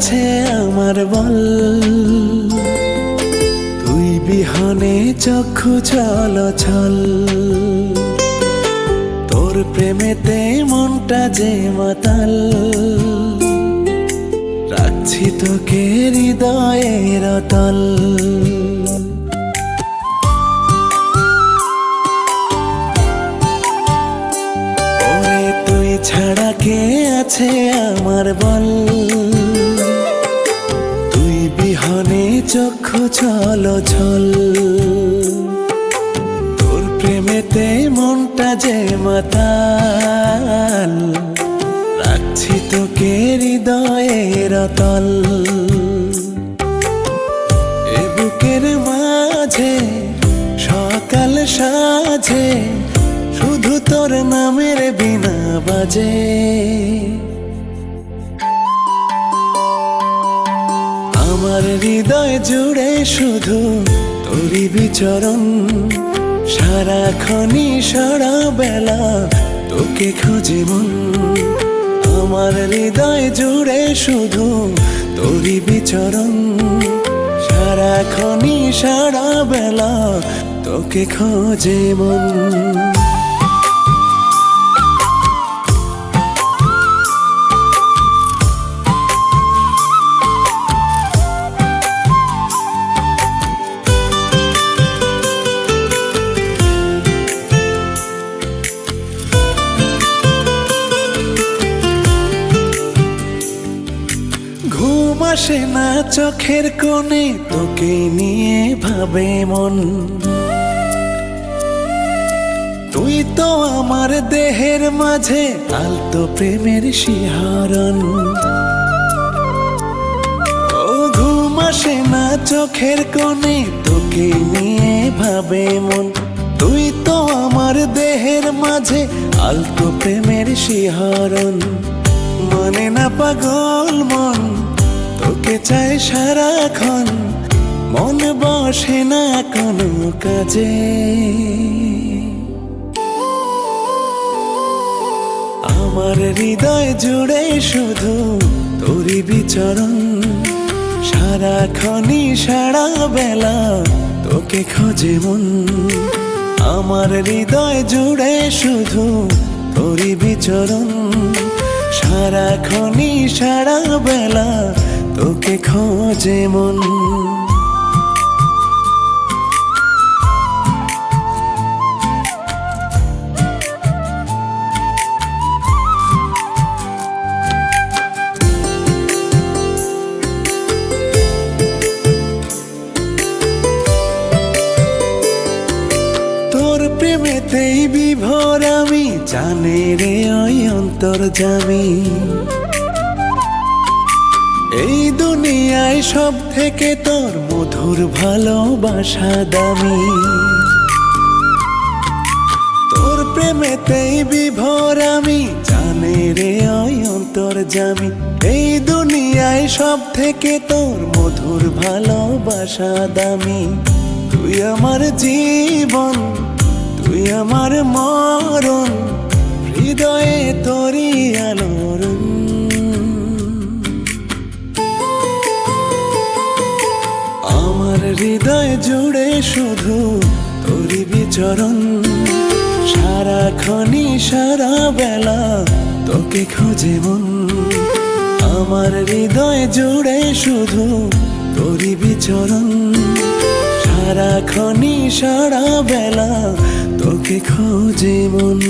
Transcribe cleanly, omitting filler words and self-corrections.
আছে আমার বল, তুই বিহনে চক্ষু ছলছল। তোর প্রেমেতে মনটা যে মাতাল, রাখছি তোকে হৃদয়ের তল। ওরে তুই ছাড়া কে আছে আমার বল, তুই বিহনে চক্ষু ছলছল। তোর প্রেমেতে মনটা যে মাতাল, রাখছি তোকে হৃদয়ের তল। এ বুকের মাঝে সকাল সাজে, শুধু তোর নামের বিনা বাজে। আমার হৃদয় জুড়ে শুধু তোরই বিচরণ, সারাক্ষণই সারা বেলা তোকে খোঁজে মন। আমার হৃদয় জুড়ে শুধু তোরই বিচরণ, সারাক্ষণই সারা বেলা তোকে খোঁজে মন। ঘুম আসে না চোখের কোণে, তোকে নিয়ে ভাবে মন। তুই তো আমার দেহের মাঝে আলতো প্রেমের শিহরণ। ও ঘুম আসে না চোখের কোণে, তোকে নিয়ে ভাবে মন। তুই তো আমার দেহের মাঝে আলতো প্রেমের শিহরণ। মানে না পাগল মন, তোকে চাই সারাক্ষণ, মন বসে না কোনো কাজে। আমার হৃদয় জুড়ে শুধু তোরই বিচরণ, সারাক্ষণই সারা বেলা তোকে খোঁজে মন। আমার হৃদয় জুড়ে শুধু তোরই বিচরণ, সারাক্ষণই সারা বেলা তোকে খোঁজে মন। তোর প্রেমেতেই বিভোর আমি, জানে রে ওই অন্তর্যামী। এই দুনিয়ায় সব থেকে তোর মধুর ভালোবাসা দামি। তোর প্রেমেতেই বিভোর আমি, জানে রে ওই অন্তর্যামী। এই দুনিয়ায় সব থেকে তোর মধুর ভালোবাসা দামি। তুই আমার জীবন, তুই আমার মরণ, হৃদয়ে তোরই আলোড়ন। আমার হৃদয় জুড়ে শুধু তোরই বিচরণ, সারাক্ষণই সারা বেলা তোকে খোঁজে মন। আমার হৃদয় জুড়ে শুধু তোরই বিচরণ, সারাক্ষণই সারা বেলা তোকে খোঁজে মন।